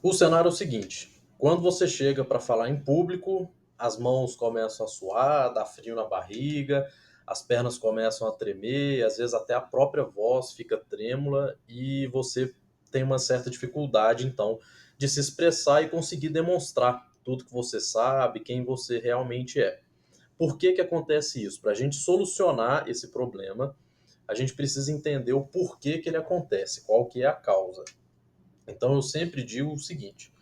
O cenário é o seguinte: quando você chega para falar em público, as mãos começam a suar, dá frio na barriga, as pernas começam a tremer, às vezes até a própria voz fica trêmula e você tem uma certa dificuldade, então, de se expressar e conseguir demonstrar tudo que você sabe, quem você realmente é. Por que que acontece isso? Para a gente solucionar esse problema, a gente precisa entender o porquê que ele acontece, qual que é a causa. Então eu sempre digo o seguinte: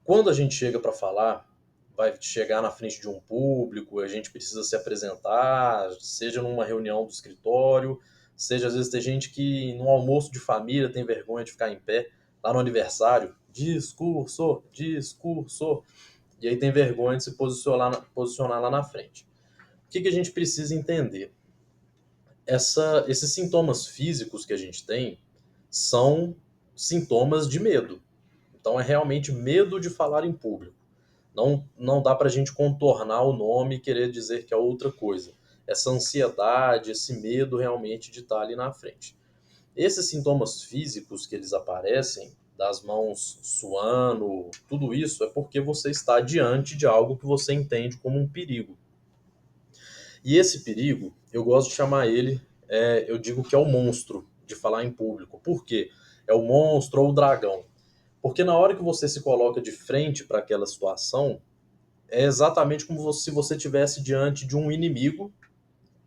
quando a gente chega para falar, vai chegar na frente de um público, a gente precisa se apresentar, seja numa reunião do escritório, seja às vezes tem gente que no almoço de família tem vergonha de ficar em pé, lá no aniversário, discurso, discurso, e aí tem vergonha de se posicionar lá na frente. O que que a gente precisa entender? Esses sintomas físicos que a gente tem são sintomas de medo. Então é realmente medo de falar em público. Não dá para a gente contornar o nome e querer dizer que é outra coisa. Essa ansiedade, esse medo realmente de estar ali na frente. Esses sintomas físicos que eles aparecem, das mãos suando, tudo isso é porque você está diante de algo que você entende como um perigo. E esse perigo, eu gosto de chamar ele, eu digo que é o monstro de falar em público. Por quê? É o monstro ou o dragão. Porque na hora que você se coloca de frente para aquela situação, é exatamente como se você estivesse diante de um inimigo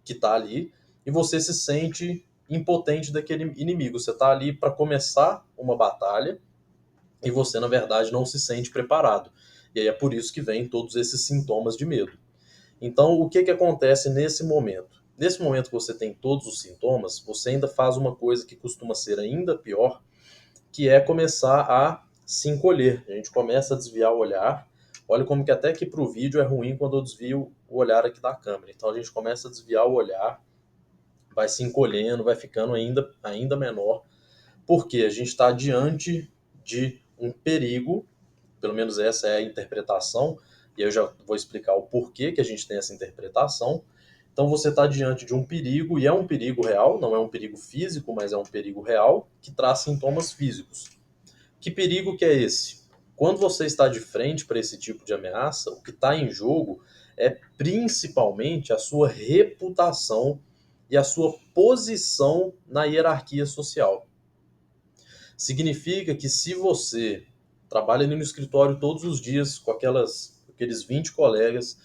que está ali e você se sente impotente daquele inimigo. Você está ali para começar uma batalha e você, na verdade, não se sente preparado. E aí é por isso que vem todos esses sintomas de medo. Então, o que, que acontece nesse momento? Nesse momento que você tem todos os sintomas, você ainda faz uma coisa que costuma ser ainda pior, que é começar a se encolher. A gente começa a desviar o olhar. Olha como que até aqui para o vídeo é ruim quando eu desvio o olhar aqui da câmera. Então a gente começa a desviar o olhar, vai se encolhendo, vai ficando ainda menor, porque a gente está diante de um perigo, pelo menos essa é a interpretação, e eu já vou explicar o porquê que a gente tem essa interpretação. Então você está diante de um perigo, e é um perigo real, não é um perigo físico, mas é um perigo real, que traz sintomas físicos. Que perigo que é esse? Quando você está de frente para esse tipo de ameaça, o que está em jogo é principalmente a sua reputação e a sua posição na hierarquia social. Significa que se você trabalha ali no escritório todos os dias com aqueles 20 colegas,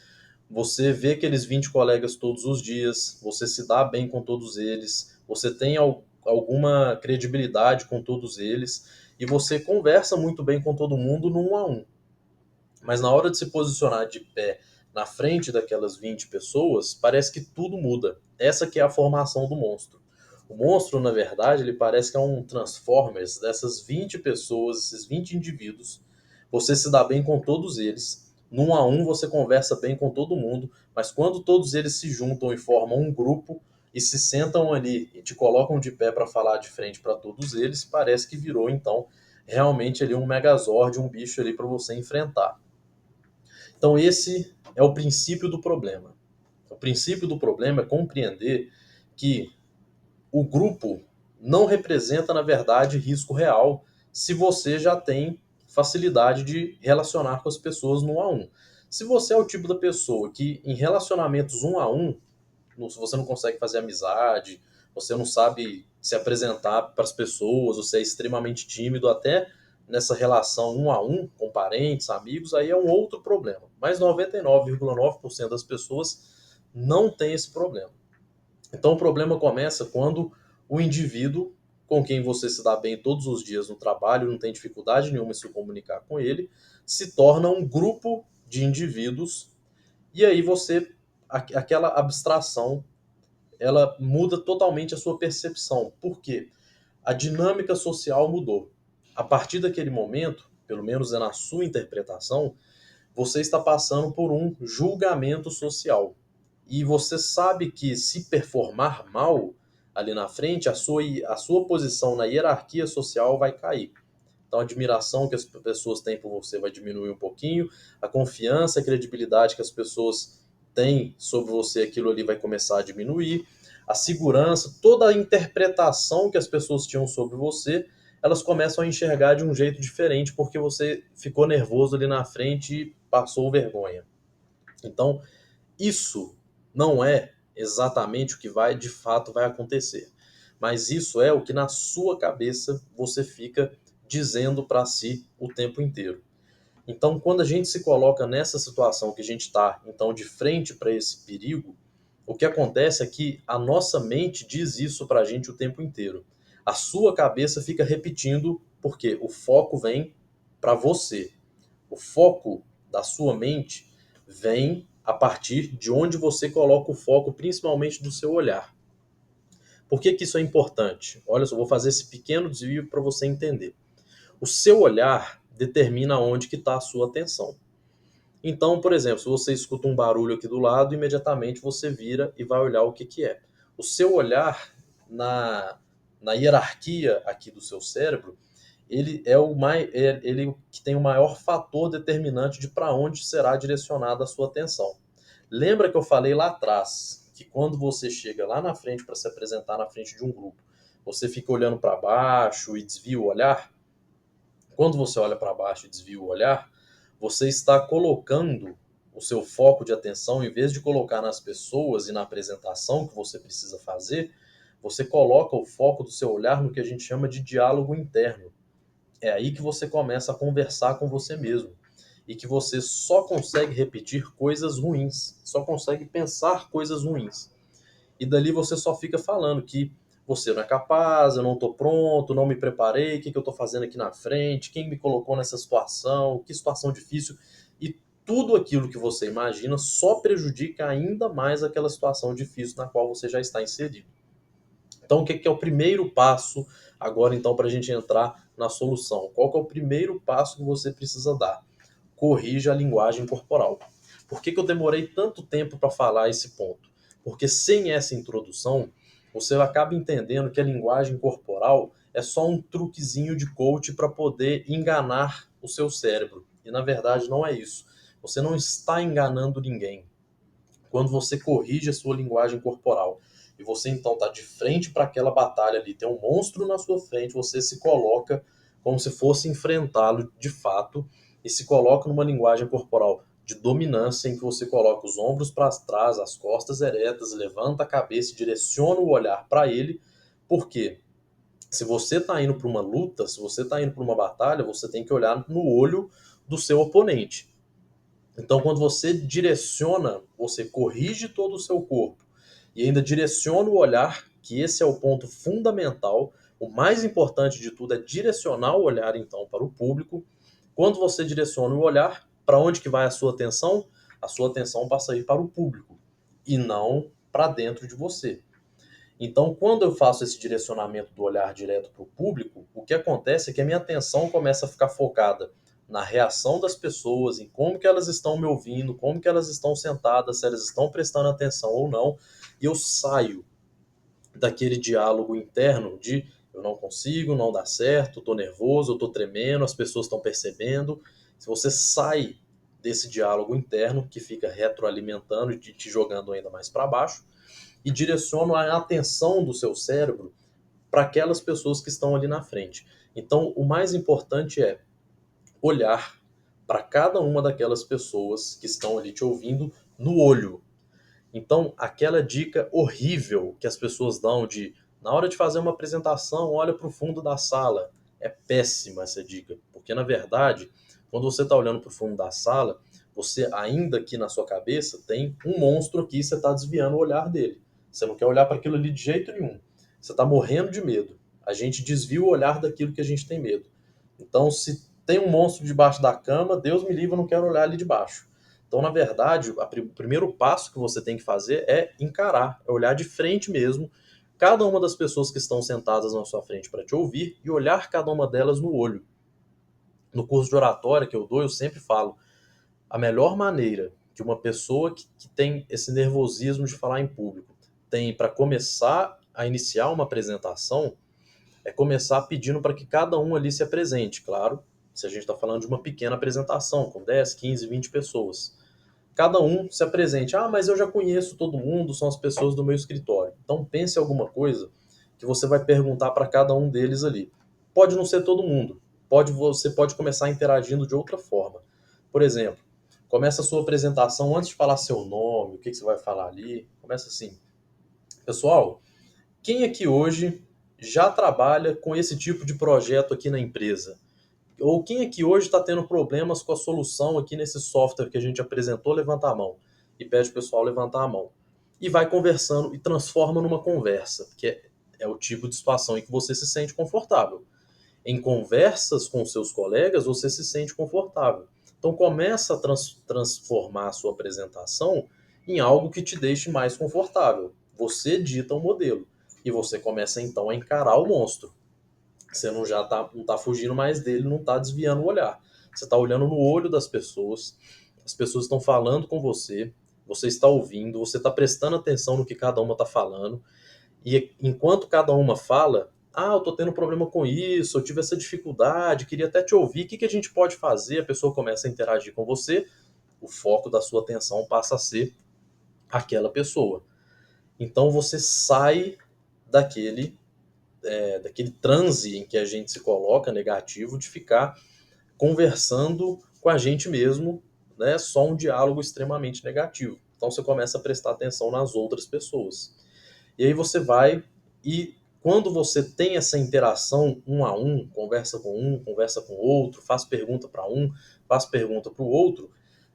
você vê aqueles 20 colegas todos os dias, você se dá bem com todos eles, você tem alguma credibilidade com todos eles e você conversa muito bem com todo mundo no um a um. Mas na hora de se posicionar de pé na frente daquelas 20 pessoas, parece que tudo muda. Essa que é a formação do monstro. O monstro, na verdade, ele parece que é um Transformers dessas 20 pessoas, esses 20 indivíduos. Você se dá bem com todos eles. Num a um você conversa bem com todo mundo, mas quando todos eles se juntam e formam um grupo e se sentam ali e te colocam de pé para falar de frente para todos eles, parece que virou então realmente ali um Megazord, um bicho ali para você enfrentar. Então, esse é o princípio do problema. O princípio do problema é compreender que o grupo não representa, na verdade, risco real se você já tem facilidade de relacionar com as pessoas no um a um. Se você é o tipo da pessoa que, em relacionamentos um a um, você não consegue fazer amizade, você não sabe se apresentar para as pessoas, você é extremamente tímido até nessa relação um a um com parentes, amigos, aí é um outro problema. Mas 99,9% das pessoas não tem esse problema. Então o problema começa quando o indivíduo com quem você se dá bem todos os dias no trabalho, não tem dificuldade nenhuma em se comunicar com ele, se torna um grupo de indivíduos e aí você aquela abstração ela muda totalmente a sua percepção. Por quê? A dinâmica social mudou. A partir daquele momento, pelo menos é na sua interpretação, você está passando por um julgamento social. E você sabe que se performar mal ali na frente, a sua posição na hierarquia social vai cair. Então a admiração que as pessoas têm por você vai diminuir um pouquinho, a confiança, a credibilidade que as pessoas têm sobre você, aquilo ali vai começar a diminuir, a segurança, toda a interpretação que as pessoas tinham sobre você, elas começam a enxergar de um jeito diferente porque você ficou nervoso ali na frente e passou vergonha. Então, isso não é exatamente o que vai de fato vai acontecer, mas isso é o que na sua cabeça você fica dizendo para si o tempo inteiro. Então, quando a gente se coloca nessa situação que a gente está, então, de frente para esse perigo, o que acontece é que a nossa mente diz isso para a gente o tempo inteiro. A sua cabeça fica repetindo, porque o foco vem para você. O foco da sua mente vem a partir de onde você coloca o foco, principalmente do seu olhar. Por que isso é importante? Olha só, vou fazer esse pequeno desvio para você entender. O seu olhar determina onde que está a sua atenção. Então, por exemplo, se você escuta um barulho aqui do lado, imediatamente você vira e vai olhar o que que é. O seu olhar na hierarquia aqui do seu cérebro, ele é o mais, ele que tem o maior fator determinante de para onde será direcionada a sua atenção. Lembra que eu falei lá atrás que quando você chega lá na frente para se apresentar na frente de um grupo, você fica olhando para baixo e desvia o olhar? Quando você olha para baixo e desvia o olhar, você está colocando o seu foco de atenção, em vez de colocar nas pessoas e na apresentação que você precisa fazer, você coloca o foco do seu olhar no que a gente chama de diálogo interno. É aí que você começa a conversar com você mesmo. E que você só consegue repetir coisas ruins, só consegue pensar coisas ruins. E dali você só fica falando que você não é capaz, eu não estou pronto, não me preparei, o que eu estou fazendo aqui na frente, quem me colocou nessa situação, que situação difícil. E tudo aquilo que você imagina só prejudica ainda mais aquela situação difícil na qual você já está inserido. Então, o que é o primeiro passo agora, então, para a gente entrar na solução? Qual que é o primeiro passo que você precisa dar? Corrija a linguagem corporal. Por que eu demorei tanto tempo para falar esse ponto? Porque sem essa introdução, você acaba entendendo que a linguagem corporal é só um truquezinho de coach para poder enganar o seu cérebro. E na verdade não é isso. Você não está enganando ninguém. Quando você corrige a sua linguagem corporal e você então está de frente para aquela batalha ali, tem um monstro na sua frente, você se coloca como se fosse enfrentá-lo de fato e se coloca numa linguagem corporal de dominância em que você coloca os ombros para trás, as costas eretas, levanta a cabeça e direciona o olhar para ele, porque se você está indo para uma luta, se você está indo para uma batalha, você tem que olhar no olho do seu oponente. Então, quando você direciona, você corrige todo o seu corpo e ainda direciona o olhar, que esse é o ponto fundamental. O mais importante de tudo é direcionar o olhar, então, para o público. Quando você direciona o olhar, para onde que vai a sua atenção? A sua atenção passa a ir para o público e não para dentro de você. Então, quando eu faço esse direcionamento do olhar direto para o público, o que acontece é que a minha atenção começa a ficar focada na reação das pessoas, em como que elas estão me ouvindo, como que elas estão sentadas, se elas estão prestando atenção ou não, e eu saio daquele diálogo interno de eu não consigo, não dá certo, estou nervoso, eu estou tremendo, as pessoas estão percebendo. Se você sai desse diálogo interno que fica retroalimentando e te jogando ainda mais para baixo, e direciona a atenção do seu cérebro para aquelas pessoas que estão ali na frente. Então, o mais importante é olhar para cada uma daquelas pessoas que estão ali te ouvindo no olho. Então, aquela dica horrível que as pessoas dão de, na hora de fazer uma apresentação, olha para o fundo da sala. É péssima essa dica, porque na verdade, quando você está olhando para o fundo da sala, você ainda aqui na sua cabeça tem um monstro aqui e você está desviando o olhar dele. Você não quer olhar para aquilo ali de jeito nenhum. Você está morrendo de medo. A gente desvia o olhar daquilo que a gente tem medo. Então, se tem um monstro debaixo da cama, Deus me livre, eu não quero olhar ali debaixo. Então, na verdade, o primeiro passo que você tem que fazer é encarar, é olhar de frente mesmo cada uma das pessoas que estão sentadas na sua frente para te ouvir e olhar cada uma delas no olho. No curso de oratória que eu dou, eu sempre falo, a melhor maneira que uma pessoa que tem esse nervosismo de falar em público tem para começar a iniciar uma apresentação é começar pedindo para que cada um ali se apresente, claro, se a gente está falando de uma pequena apresentação, com 10, 15, 20 pessoas. Cada um se apresente. Ah, mas eu já conheço todo mundo, são as pessoas do meu escritório. Então pense em alguma coisa que você vai perguntar para cada um deles ali. pode não ser todo mundo. Você pode começar interagindo de outra forma. Por exemplo, começa a sua apresentação antes de falar seu nome, o que você vai falar ali. Começa assim: pessoal, quem aqui hoje já trabalha com esse tipo de projeto aqui na empresa? Ou quem aqui hoje está tendo problemas com a solução aqui nesse software que a gente apresentou, levanta a mão. E pede o pessoal levantar a mão. E vai conversando e transforma numa conversa, que é o tipo de situação em que você se sente confortável. Em conversas com seus colegas, você se sente confortável. Então começa a transformar a sua apresentação em algo que te deixe mais confortável. Você dita o modelo. E você começa então a encarar o monstro. Você não tá fugindo mais dele, não está desviando o olhar. Você está olhando no olho das pessoas, as pessoas estão falando com você está ouvindo, você está prestando atenção no que cada uma está falando, e enquanto cada uma fala, eu estou tendo problema com isso, eu tive essa dificuldade, queria até te ouvir, o que a gente pode fazer? A pessoa começa a interagir com você, o foco da sua atenção passa a ser aquela pessoa. Então você sai daquele daquele transe em que a gente se coloca negativo, de ficar conversando com a gente mesmo, né? Só um diálogo extremamente negativo. Então você começa a prestar atenção nas outras pessoas. E aí você vai e quando você tem essa interação um a um, conversa com o outro, faz pergunta para um, faz pergunta para o outro,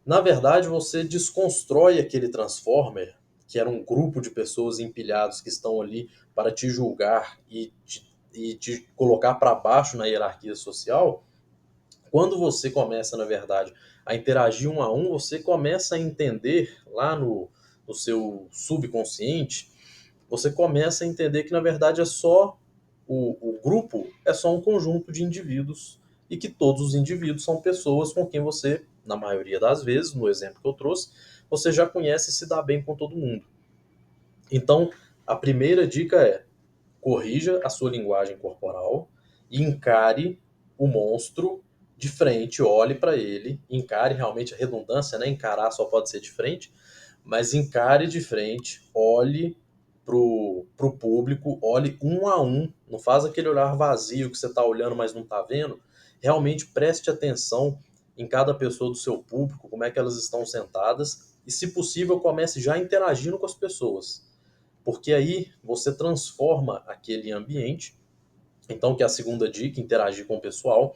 na verdade você desconstrói aquele transformer, que era um grupo de pessoas empilhados que estão ali para te julgar e te colocar para baixo na hierarquia social. Quando você começa, na verdade, a interagir um a um, você começa a entender lá no seu subconsciente, você começa a entender que, na verdade, é só o grupo é só um conjunto de indivíduos e que todos os indivíduos são pessoas com quem você, na maioria das vezes, no exemplo que eu trouxe, você já conhece e se dá bem com todo mundo. Então, a primeira dica é: corrija a sua linguagem corporal e encare o monstro de frente, olhe para ele, encare realmente a redundância, né? Encarar só pode ser de frente, mas encare de frente, olhe pro público, olhe um a um, não faz aquele olhar vazio que você está olhando, mas não está vendo. Realmente preste atenção em cada pessoa do seu público, como é que elas estão sentadas, e se possível comece já interagindo com as pessoas, porque aí você transforma aquele ambiente. Então, que é a segunda dica: interagir com o pessoal,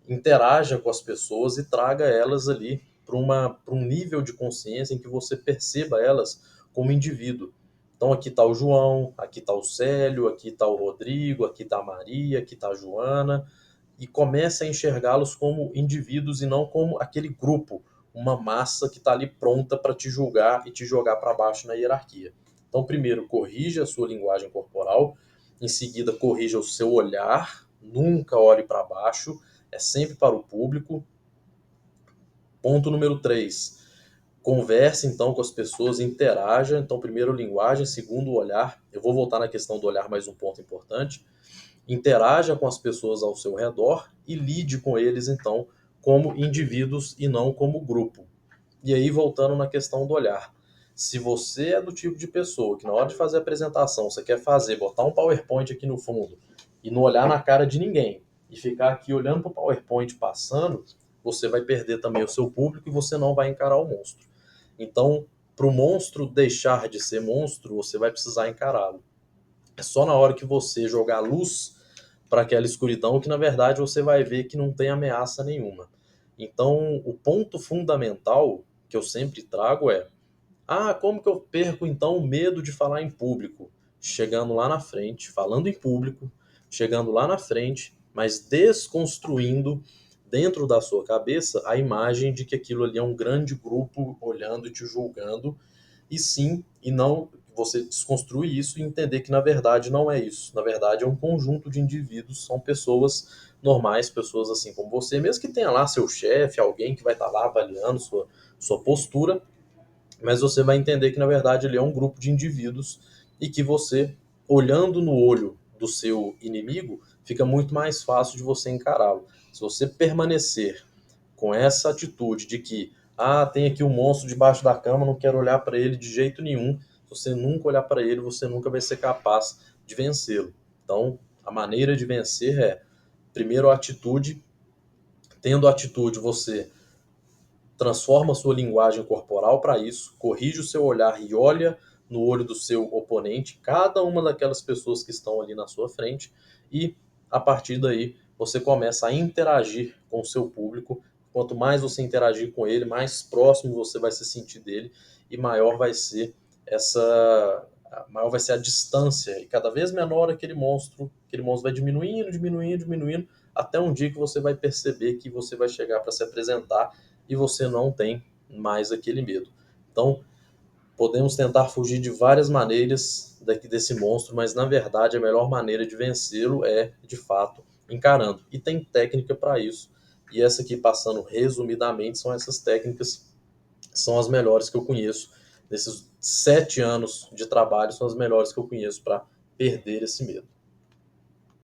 interaja com as pessoas e traga elas ali para um nível de consciência em que você perceba elas como indivíduo. Então aqui está o João, aqui está o Célio, aqui está o Rodrigo, aqui está a Maria, aqui está a Joana, e comece a enxergá-los como indivíduos e não como aquele grupo, uma massa que está ali pronta para te julgar e te jogar para baixo na hierarquia. Então, primeiro, corrija a sua linguagem corporal, em seguida, corrija o seu olhar, nunca olhe para baixo, é sempre para o público. Ponto número 3, converse então com as pessoas, interaja. Então, primeiro, linguagem, segundo, olhar. Eu vou voltar na questão do olhar, mais um ponto importante. Interaja com as pessoas ao seu redor e lide com eles, então, como indivíduos e não como grupo. E aí, voltando na questão do olhar. Se você é do tipo de pessoa que na hora de fazer a apresentação, você quer botar um PowerPoint aqui no fundo e não olhar na cara de ninguém e ficar aqui olhando para o PowerPoint passando, você vai perder também o seu público e você não vai encarar o monstro. Então, para o monstro deixar de ser monstro, você vai precisar encará-lo. É só na hora que você jogar luz para aquela escuridão que, na verdade, você vai ver que não tem ameaça nenhuma. Então, o ponto fundamental que eu sempre trago é: como que eu perco então o medo de falar em público? Chegando lá na frente, falando em público, chegando lá na frente, mas desconstruindo dentro da sua cabeça a imagem de que aquilo ali é um grande grupo olhando e te julgando, e sim, e não você desconstruir isso e entender que na verdade não é isso. Na verdade é um conjunto de indivíduos, são pessoas normais, pessoas assim como você, mesmo que tenha lá seu chefe, alguém que vai estar lá avaliando sua postura, mas você vai entender que na verdade ele é um grupo de indivíduos e que você, olhando no olho do seu inimigo, fica muito mais fácil de você encará-lo. Se você permanecer com essa atitude de que, tem aqui um monstro debaixo da cama, não quero olhar para ele de jeito nenhum, se você nunca olhar para ele, você nunca vai ser capaz de vencê-lo. Então, a maneira de vencer é: Primeiro, a atitude. Tendo atitude, você transforma a sua linguagem corporal para isso, corrige o seu olhar e olha no olho do seu oponente, cada uma daquelas pessoas que estão ali na sua frente, e a partir daí você começa a interagir com o seu público. Quanto mais você interagir com ele, mais próximo você vai se sentir dele e maior vai ser a distância, e cada vez menor aquele monstro vai diminuindo, diminuindo, diminuindo, até um dia que você vai perceber que você vai chegar para se apresentar e você não tem mais aquele medo. Então, podemos tentar fugir de várias maneiras desse monstro, mas na verdade a melhor maneira de vencê-lo é, de fato, encarando. E tem técnica para isso. E essa aqui, passando resumidamente, são essas técnicas, são as melhores que eu conheço. Nesses 7 anos de trabalho, são as melhores que eu conheço para perder esse medo.